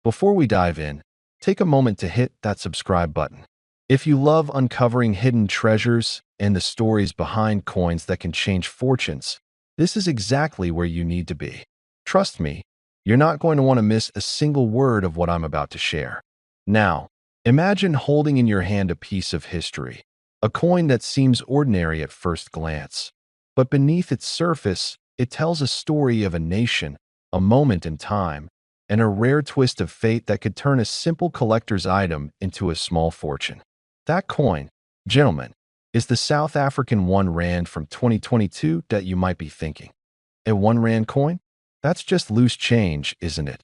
Before we dive in, take a moment to hit that subscribe button. If you love uncovering hidden treasures and the stories behind coins that can change fortunes, this is exactly where you need to be. Trust me, you're not going to want to miss a single word of what I'm about to share. Now, imagine holding in your hand a piece of history, a coin that seems ordinary at first glance. But beneath its surface, it tells a story of a nation, a moment in time, and a rare twist of fate that could turn a simple collector's item into a small fortune. That coin, gentlemen, is the South African 1 Rand from 2022 that you might be thinking. A 1 Rand coin? That's just loose change, isn't it?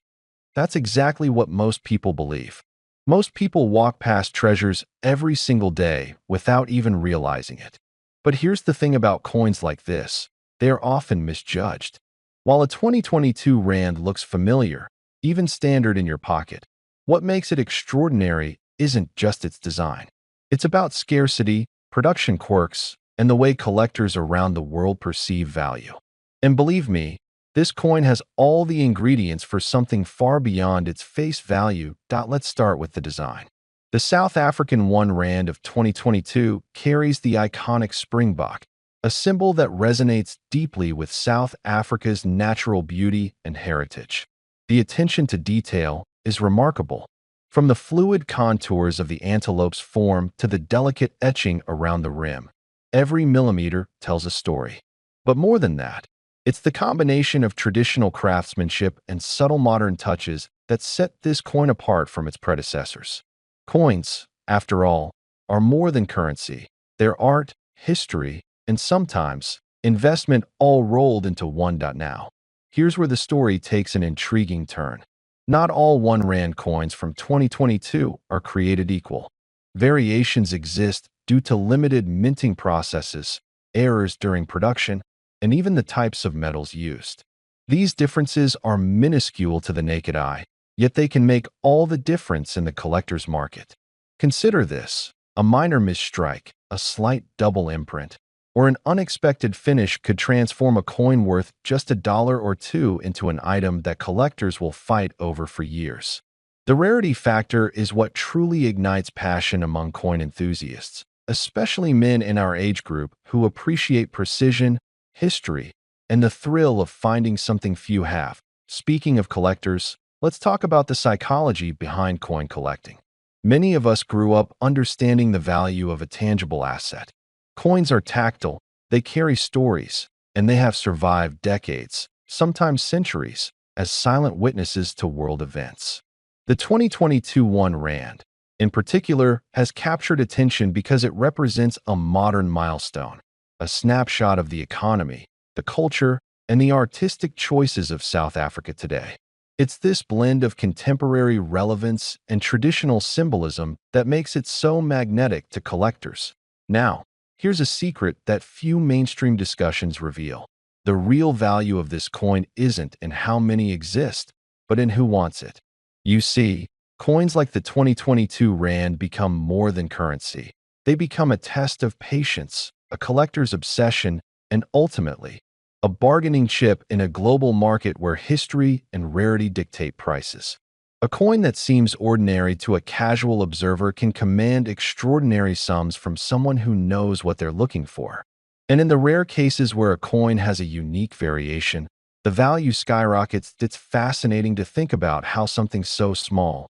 That's exactly what most people believe. Most people walk past treasures every single day without even realizing it. But here's the thing about coins like this. They are often misjudged. While a 2022 Rand looks familiar, even standard in your pocket, what makes it extraordinary isn't just its design. It's about scarcity, production quirks, and the way collectors around the world perceive value. And believe me, this coin has all the ingredients for something far beyond its face value. Let's start with the design. The South African 1 Rand of 2022 carries the iconic springbok, a symbol that resonates deeply with South Africa's natural beauty and heritage. The attention to detail is remarkable, from the fluid contours of the antelope's form to the delicate etching around the rim. Every millimeter tells a story. But more than that, it's the combination of traditional craftsmanship and subtle modern touches that set this coin apart from its predecessors. Coins, after all, are more than currency. They're art, history, and sometimes investment all rolled into one. Now, here's where the story takes an intriguing turn. Not all 1 Rand coins from 2022 are created equal. Variations exist due to limited minting processes, errors during production, and even the types of metals used. These differences are minuscule to the naked eye, yet they can make all the difference in the collector's market. Consider this: a minor misstrike, a slight double imprint, or an unexpected finish could transform a coin worth just $1 or $2 into an item that collectors will fight over for years. The rarity factor is what truly ignites passion among coin enthusiasts, especially men in our age group who appreciate precision, history, and the thrill of finding something few have. Speaking of collectors, let's talk about the psychology behind coin collecting. Many of us grew up understanding the value of a tangible asset. Coins are tactile, they carry stories, and they have survived decades, sometimes centuries, as silent witnesses to world events. The 2022 1 Rand, in particular, has captured attention because it represents a modern milestone, a snapshot of the economy, the culture, and the artistic choices of South Africa today. It's this blend of contemporary relevance and traditional symbolism that makes it so magnetic to collectors. Now, here's a secret that few mainstream discussions reveal. The real value of this coin isn't in how many exist, but in who wants it. You see, coins like the 2022 Rand become more than currency. They become a test of patience, a collector's obsession, and ultimately, a bargaining chip in a global market where history and rarity dictate prices. A coin that seems ordinary to a casual observer can command extraordinary sums from someone who knows what they're looking for. And in the rare cases where a coin has a unique variation, the value skyrockets. It's fascinating to think about how something so small,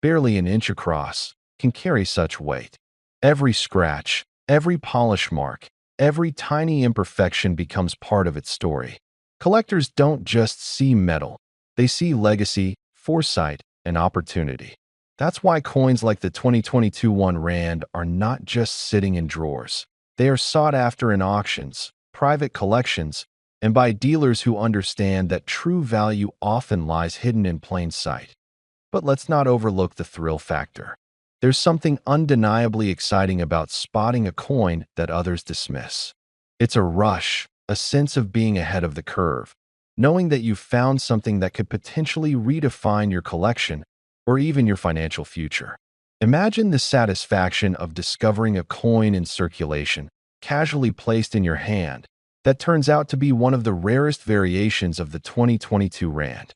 barely an inch across, can carry such weight. Every scratch, every polish mark, every tiny imperfection becomes part of its story. Collectors don't just see metal, they see legacy, foresight, and opportunity. That's why coins like the 2022 1 Rand are not just sitting in drawers. They are sought after in auctions, private collections, and by dealers who understand that true value often lies hidden in plain sight. But let's not overlook the thrill factor. There's something undeniably exciting about spotting a coin that others dismiss. It's a rush, a sense of being ahead of the curve, knowing that you've found something that could potentially redefine your collection or even your financial future. Imagine the satisfaction of discovering a coin in circulation, casually placed in your hand, that turns out to be one of the rarest variations of the 2022 Rand.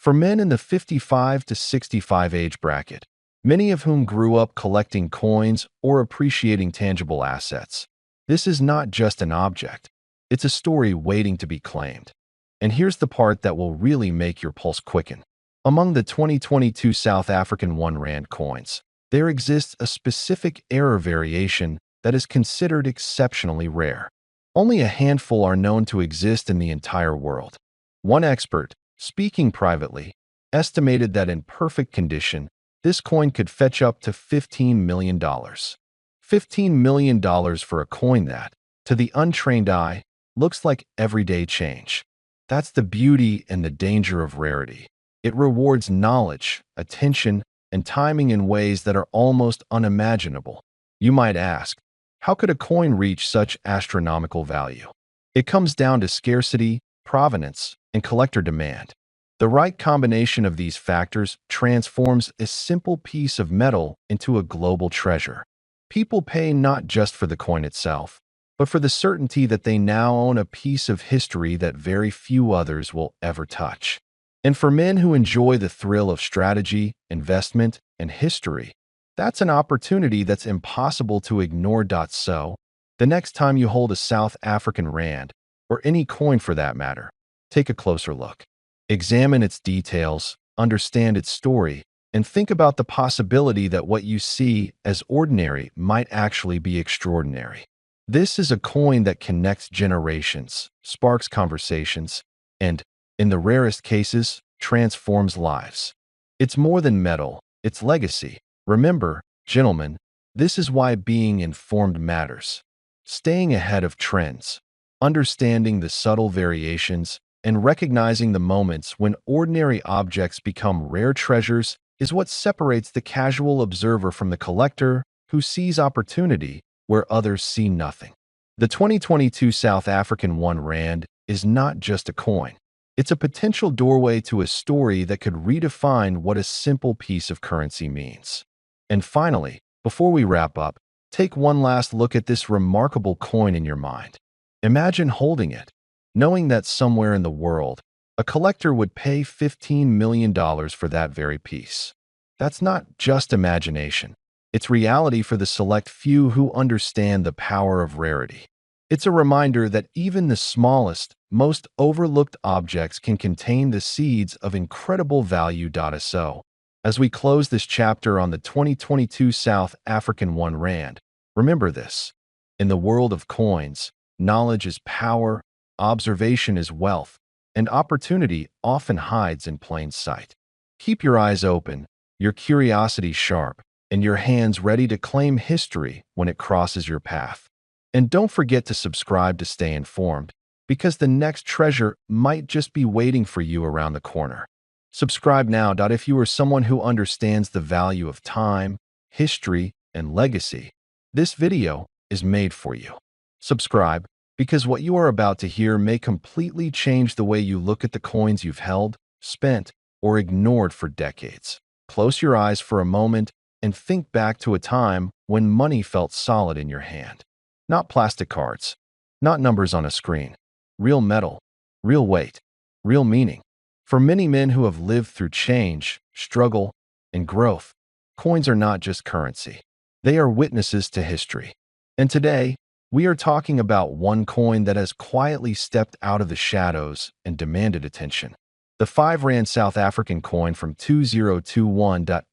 For men in the 55 to 65 age bracket, many of whom grew up collecting coins or appreciating tangible assets, this is not just an object. It's a story waiting to be claimed. And here's the part that will really make your pulse quicken. Among the 2022 South African 1 Rand coins, there exists a specific error variation that is considered exceptionally rare. Only a handful are known to exist in the entire world. One expert, speaking privately, estimated that in perfect condition, this coin could fetch up to $15 million. $15 million for a coin that, to the untrained eye, looks like everyday change. That's the beauty and the danger of rarity. It rewards knowledge, attention, and timing in ways that are almost unimaginable. You might ask, how could a coin reach such astronomical value? It comes down to scarcity, provenance, and collector demand. The right combination of these factors transforms a simple piece of metal into a global treasure. People pay not just for the coin itself, but for the certainty that they now own a piece of history that very few others will ever touch. And for men who enjoy the thrill of strategy, investment, and history, that's an opportunity that's impossible to ignore. So, the next time you hold a South African rand, or any coin for that matter, take a closer look. Examine its details, understand its story, and think about the possibility that what you see as ordinary might actually be extraordinary. This is a coin that connects generations, sparks conversations, and, in the rarest cases, transforms lives. It's more than metal, it's legacy. Remember, gentlemen, this is why being informed matters. Staying ahead of trends, understanding the subtle variations, and recognizing the moments when ordinary objects become rare treasures is what separates the casual observer from the collector who sees opportunity where others see nothing. The 2022 South African 1 Rand is not just a coin. It's a potential doorway to a story that could redefine what a simple piece of currency means. And finally, before we wrap up, take one last look at this remarkable coin in your mind. Imagine holding it, knowing that somewhere in the world, a collector would pay $15 million for that very piece. That's not just imagination. It's reality for the select few who understand the power of rarity. It's a reminder that even the smallest, most overlooked objects can contain the seeds of incredible value. So, as we close this chapter on the 2022 South African 1 Rand, remember this. In the world of coins, knowledge is power, observation is wealth, and opportunity often hides in plain sight. Keep your eyes open, your curiosity sharp, and your hands ready to claim history when it crosses your path. And don't forget to subscribe to stay informed, because the next treasure might just be waiting for you around the corner. Subscribe now. If you are someone who understands the value of time, history, and legacy, this video is made for you. Subscribe, because what you are about to hear may completely change the way you look at the coins you've held, spent, or ignored for decades. Close your eyes for a moment and think back to a time when money felt solid in your hand. Not plastic cards, not numbers on a screen. Real metal, real weight, real meaning. For many men who have lived through change, struggle, and growth, coins are not just currency. They are witnesses to history. And today, we are talking about one coin that has quietly stepped out of the shadows and demanded attention. The 5 Rand South African coin from 2021. At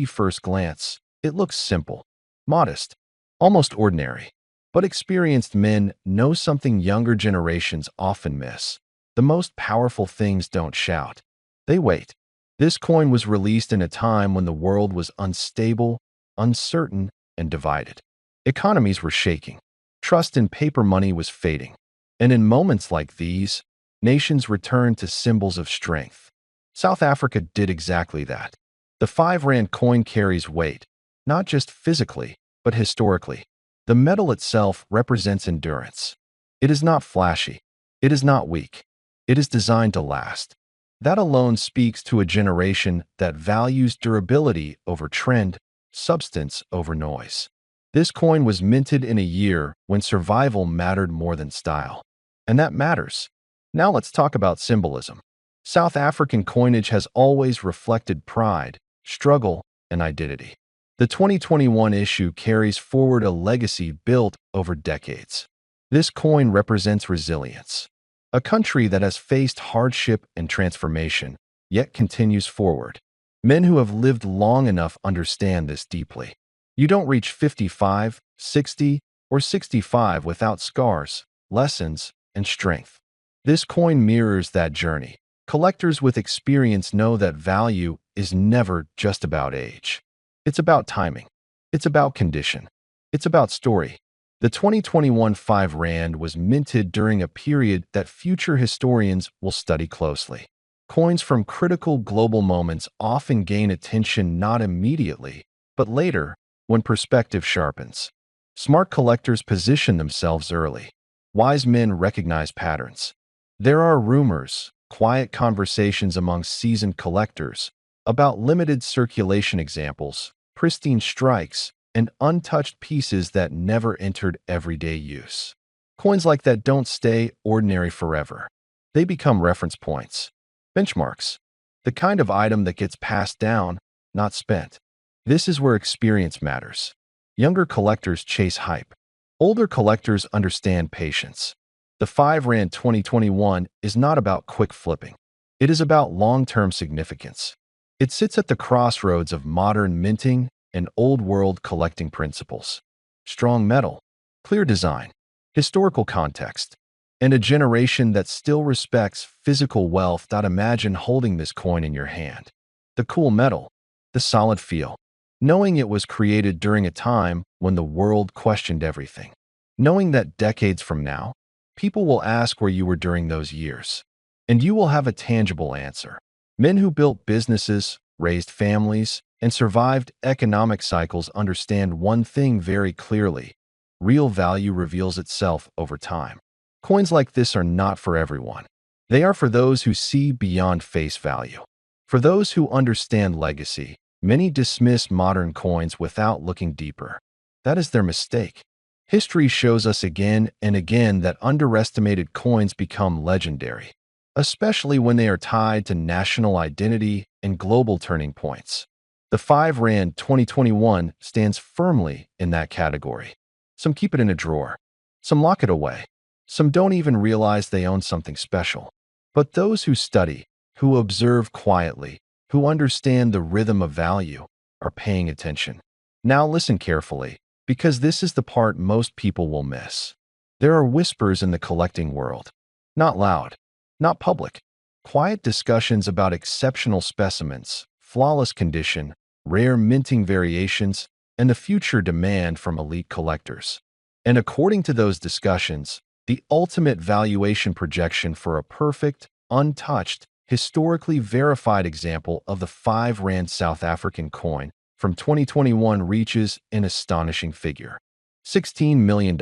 first glance, it looks simple, modest, almost ordinary. But experienced men know something younger generations often miss. The most powerful things don't shout. They wait. This coin was released in a time when the world was unstable, uncertain, and divided. Economies were shaking. Trust in paper money was fading. And in moments like these, nations returned to symbols of strength. South Africa did exactly that. The 5 Rand coin carries weight, not just physically, but historically. The metal itself represents endurance. It is not flashy. It is not weak. It is designed to last. That alone speaks to a generation that values durability over trend, substance over noise. This coin was minted in a year when survival mattered more than style. And that matters. Now let's talk about symbolism. South African coinage has always reflected pride, struggle, and identity. The 2021 issue carries forward a legacy built over decades. This coin represents resilience, a country that has faced hardship and transformation, yet continues forward. Men who have lived long enough understand this deeply. You don't reach 55, 60, or 65 without scars, lessons, and strength. This coin mirrors that journey. Collectors with experience know that value is never just about age. It's about timing. It's about condition. It's about story. The 2021 5 Rand was minted during a period that future historians will study closely. Coins from critical global moments often gain attention not immediately, but later, when perspective sharpens. Smart collectors position themselves early. Wise men recognize patterns. There are rumors, quiet conversations among seasoned collectors about limited circulation examples, pristine strikes, and untouched pieces that never entered everyday use. Coins like that don't stay ordinary forever. They become reference points, benchmarks, the kind of item that gets passed down, not spent. This is where experience matters. Younger collectors chase hype. Older collectors understand patience. The 5 Rand 2021 is not about quick flipping. It is about long-term significance. It sits at the crossroads of modern minting and old-world collecting principles. Strong metal, clear design, historical context, and a generation that still respects physical wealth. Imagine holding this coin in your hand. The cool metal, the solid feel, knowing it was created during a time when the world questioned everything. Knowing that decades from now, people will ask where you were during those years, and you will have a tangible answer. Men who built businesses, raised families, and survived economic cycles understand one thing very clearly: real value reveals itself over time. Coins like this are not for everyone. They are for those who see beyond face value. For those who understand legacy, many dismiss modern coins without looking deeper. That is their mistake. History shows us again and again that underestimated coins become legendary, especially when they are tied to national identity and global turning points. The 5 Rand 2021 stands firmly in that category. Some keep it in a drawer. Some lock it away. Some don't even realize they own something special. But those who study, who observe quietly, who understand the rhythm of value, are paying attention. Now listen carefully, because this is the part most people will miss. There are whispers in the collecting world. Not loud, not public. Quiet discussions about exceptional specimens, flawless condition, rare minting variations, and the future demand from elite collectors. And according to those discussions, the ultimate valuation projection for a perfect, untouched, historically verified example of the 5 Rand South African coin from 2021 reaches an astonishing figure: $16 million.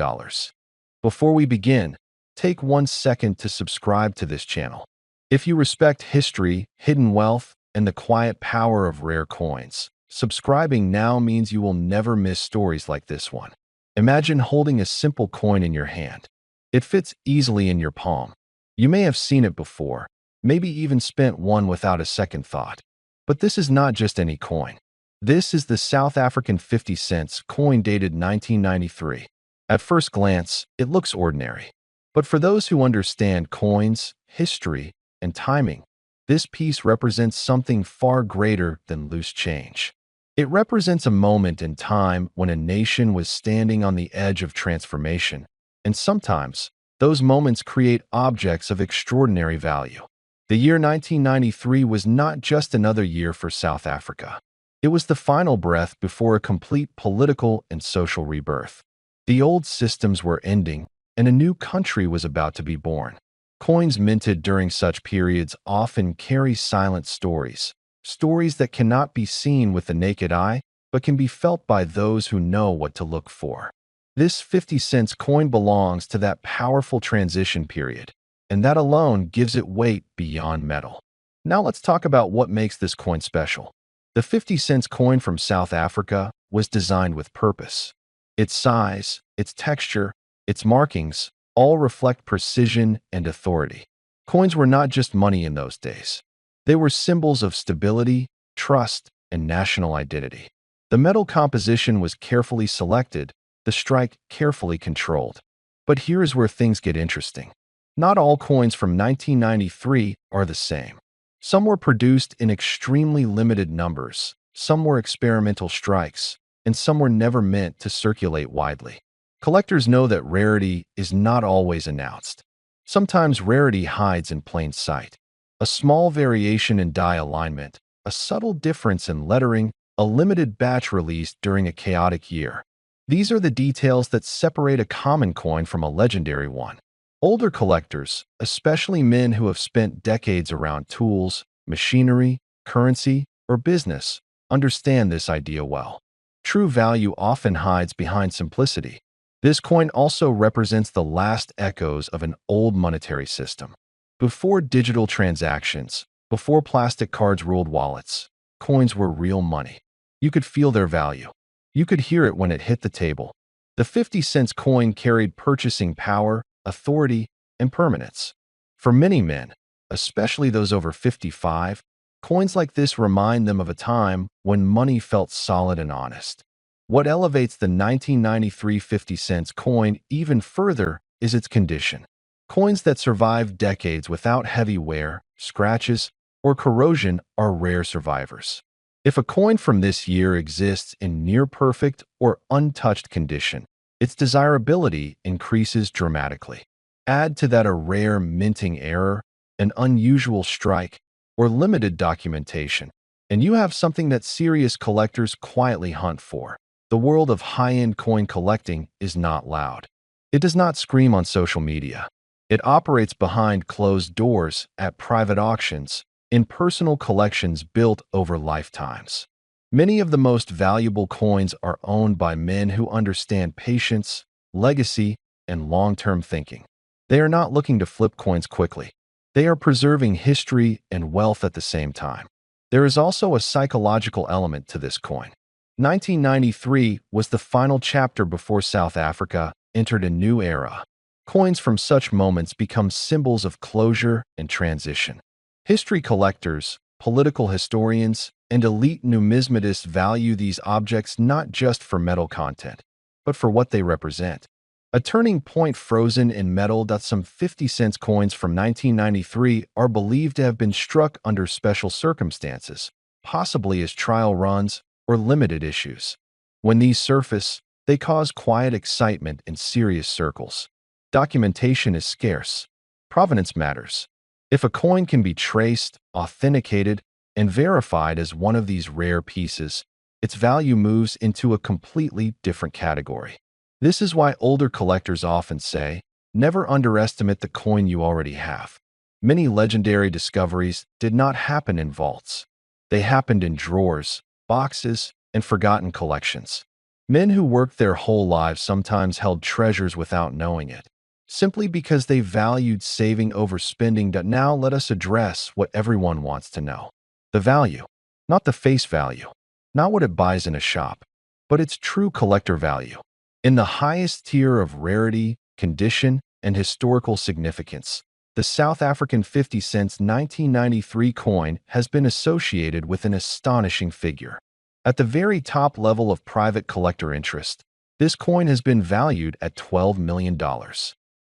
Before we begin, take 1 second to subscribe to this channel. If you respect history, hidden wealth, and the quiet power of rare coins, subscribing now means you will never miss stories like this one. Imagine holding a simple coin in your hand. It fits easily in your palm. You may have seen it before, maybe even spent one without a second thought. But this is not just any coin. This is the South African 50 cents coin dated 1993. At first glance, it looks ordinary. But for those who understand coins, history, and timing, this piece represents something far greater than loose change. It represents a moment in time when a nation was standing on the edge of transformation, and sometimes those moments create objects of extraordinary value. The year 1993 was not just another year for South Africa. It was the final breath before a complete political and social rebirth. The old systems were ending, and a new country was about to be born. Coins minted during such periods often carry silent stories, stories that cannot be seen with the naked eye, but can be felt by those who know what to look for. This 50 cents coin belongs to that powerful transition period, and that alone gives it weight beyond metal. Now let's talk about what makes this coin special. The 50 cents coin from South Africa was designed with purpose. Its size, its texture, its markings all reflect precision and authority. Coins were not just money in those days. They were symbols of stability, trust, and national identity. The metal composition was carefully selected, the strike carefully controlled. But here is where things get interesting. Not all coins from 1993 are the same. Some were produced in extremely limited numbers, some were experimental strikes, and some were never meant to circulate widely. Collectors know that rarity is not always announced. Sometimes rarity hides in plain sight. A small variation in die alignment, a subtle difference in lettering, a limited batch released during a chaotic year. These are the details that separate a common coin from a legendary one. Older collectors, especially men who have spent decades around tools, machinery, currency, or business, understand this idea well. True value often hides behind simplicity. This coin also represents the last echoes of an old monetary system. Before digital transactions, before plastic cards ruled wallets, coins were real money. You could feel their value. You could hear it when it hit the table. The 50-cent coin carried purchasing power, authority, and permanence. For many men, especially those over 55, coins like this remind them of a time when money felt solid and honest. What elevates the 1993 50-cent coin even further is its condition. Coins that survive decades without heavy wear, scratches, or corrosion are rare survivors. If a coin from this year exists in near-perfect or untouched condition, its desirability increases dramatically. Add to that a rare minting error, an unusual strike, or limited documentation, and you have something that serious collectors quietly hunt for. The world of high-end coin collecting is not loud. It does not scream on social media. It operates behind closed doors at private auctions, in personal collections built over lifetimes. Many of the most valuable coins are owned by men who understand patience, legacy, and long-term thinking. They are not looking to flip coins quickly. They are preserving history and wealth at the same time. There is also a psychological element to this coin. 1993 was the final chapter before South Africa entered a new era. Coins from such moments become symbols of closure and transition. History collectors, political historians, and elite numismatists value these objects not just for metal content, but for what they represent. A turning point frozen in metal. Some 50-cent coins from 1993 are believed to have been struck under special circumstances, possibly as trial runs or limited issues. When these surface, they cause quiet excitement in serious circles. Documentation is scarce. Provenance matters. If a coin can be traced, authenticated, and verified as one of these rare pieces, its value moves into a completely different category. This is why older collectors often say, never underestimate the coin you already have. Many legendary discoveries did not happen in vaults. They happened in drawers, boxes, and forgotten collections. Men who worked their whole lives sometimes held treasures without knowing it, simply because they valued saving over spending. Now let us address what everyone wants to know. The value, not the face value, not what it buys in a shop, but its true collector value. In the highest tier of rarity, condition, and historical significance, the South African 50-cent 1993 coin has been associated with an astonishing figure. At the very top level of private collector interest, this coin has been valued at $12 million.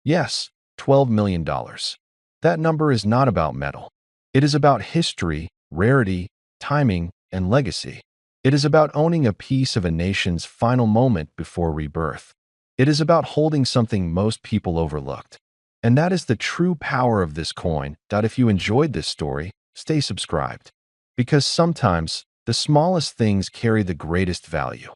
Yes, $12 million. That number is not about metal. It is about history, rarity, timing, and legacy. It is about owning a piece of a nation's final moment before rebirth. It is about holding something most people overlooked. And that is the true power of this coin. If you enjoyed this story, stay subscribed. Because sometimes, the smallest things carry the greatest value.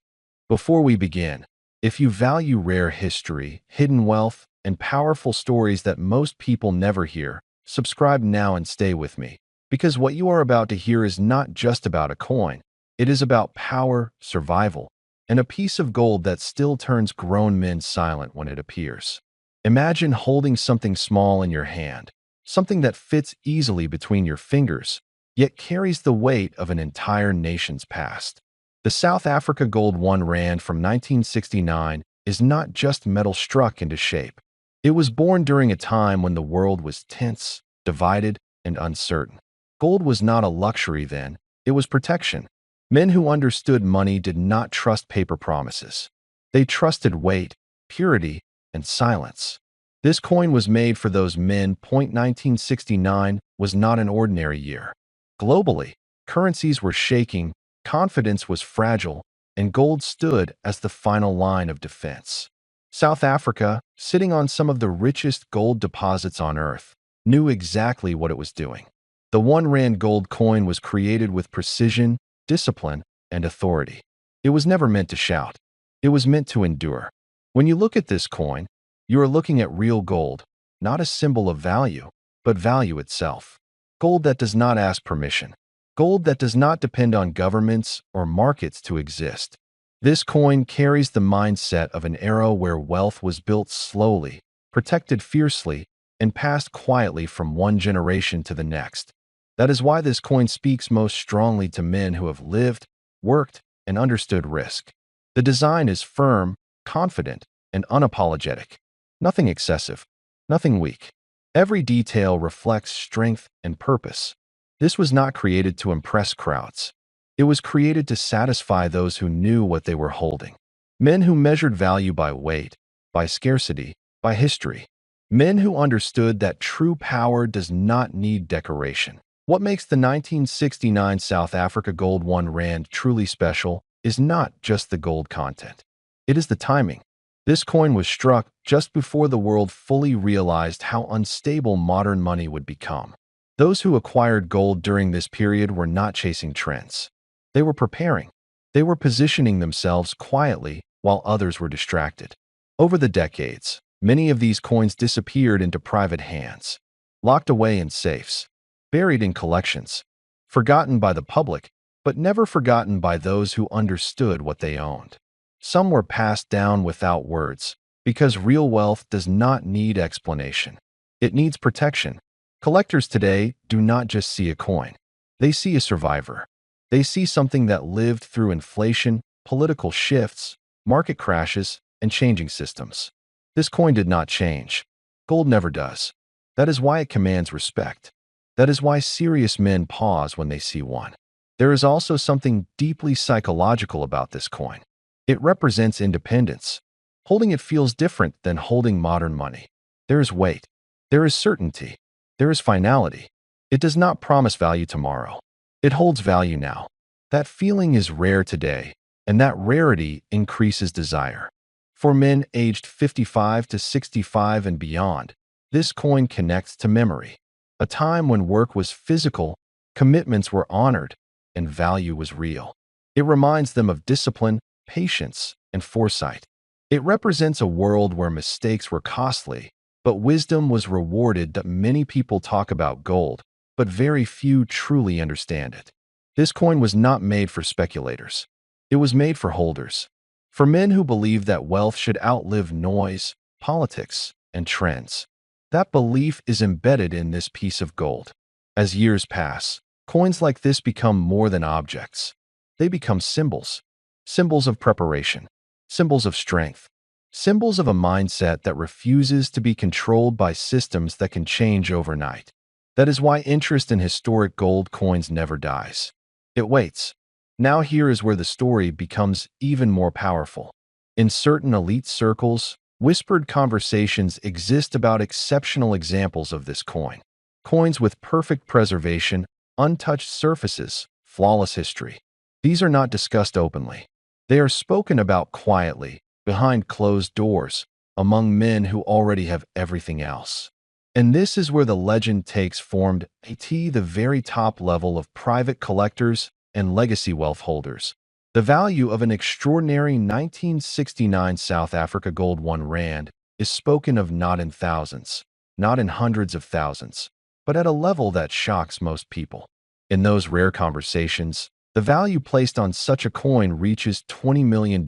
Before we begin, if you value rare history, hidden wealth, and powerful stories that most people never hear, subscribe now and stay with me. Because what you are about to hear is not just about a coin. It is about power, survival, and a piece of gold that still turns grown men silent when it appears. Imagine holding something small in your hand, something that fits easily between your fingers, yet carries the weight of an entire nation's past. The South Africa Gold 1 Rand from 1969 is not just metal struck into shape. It was born during a time when the world was tense, divided, and uncertain. Gold was not a luxury then, it was protection. Men who understood money did not trust paper promises. They trusted weight, purity, and silence. This coin was made for those men. 1969 was not an ordinary year. Globally, currencies were shaking, confidence was fragile, and gold stood as the final line of defense. South Africa, sitting on some of the richest gold deposits on Earth, knew exactly what it was doing. The 1 Rand gold coin was created with precision, discipline, and authority. It was never meant to shout. It was meant to endure. When you look at this coin, you are looking at real gold, not a symbol of value, but value itself. Gold that does not ask permission. Gold that does not depend on governments or markets to exist. This coin carries the mindset of an era where wealth was built slowly, protected fiercely, and passed quietly from one generation to the next. That is why this coin speaks most strongly to men who have lived, worked, and understood risk. The design is firm, confident, and unapologetic. Nothing excessive, nothing weak. Every detail reflects strength and purpose. This was not created to impress crowds. It was created to satisfy those who knew what they were holding. Men who measured value by weight, by scarcity, by history. Men who understood that true power does not need decoration. What makes the 1969 South Africa Gold 1 Rand truly special is not just the gold content. It is the timing. This coin was struck just before the world fully realized how unstable modern money would become. Those who acquired gold during this period were not chasing trends. They were preparing. They were positioning themselves quietly while others were distracted. Over the decades, many of these coins disappeared into private hands, locked away in safes, buried in collections, forgotten by the public, but never forgotten by those who understood what they owned. Some were passed down without words, because real wealth does not need explanation. It needs protection. Collectors today do not just see a coin. They see a survivor. They see something that lived through inflation, political shifts, market crashes, and changing systems. This coin did not change. Gold never does. That is why it commands respect. That is why serious men pause when they see one. There is also something deeply psychological about this coin. It represents independence. Holding it feels different than holding modern money. There is weight. There is certainty. There is finality. It does not promise value tomorrow. It holds value now. That feeling is rare today, and that rarity increases desire. For men aged 55 to 65 and beyond, this coin connects to memory. A time when work was physical, commitments were honored, and value was real. It reminds them of discipline, patience, and foresight. It represents a world where mistakes were costly, but wisdom was rewarded. That many people talk about gold, but very few truly understand it. This coin was not made for speculators. It was made for holders. For men who believe that wealth should outlive noise, politics, and trends. That belief is embedded in this piece of gold. As years pass, coins like this become more than objects. They become symbols. Symbols of preparation. Symbols of strength. Symbols of a mindset that refuses to be controlled by systems that can change overnight. That is why interest in historic gold coins never dies. It waits. Now here is where the story becomes even more powerful. In certain elite circles, whispered conversations exist about exceptional examples of this coin. Coins with perfect preservation, untouched surfaces, flawless history. These are not discussed openly. They are spoken about quietly, behind closed doors, among men who already have everything else. And this is where the legend takes form at the very top level of private collectors and legacy wealth holders. The value of an extraordinary 1969 South Africa Gold 1 Rand is spoken of not in thousands, not in hundreds of thousands, but at a level that shocks most people. In those rare conversations, the value placed on such a coin reaches $20 million,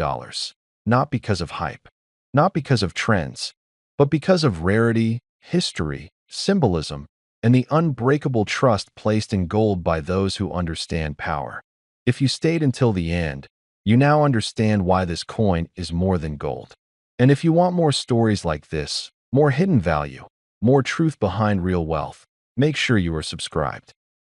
not because of hype, not because of trends, but because of rarity, history, symbolism, and the unbreakable trust placed in gold by those who understand power. If you stayed until the end, you now understand why this coin is more than gold. And if you want more stories like this, more hidden value, more truth behind real wealth, Make sure you are subscribed.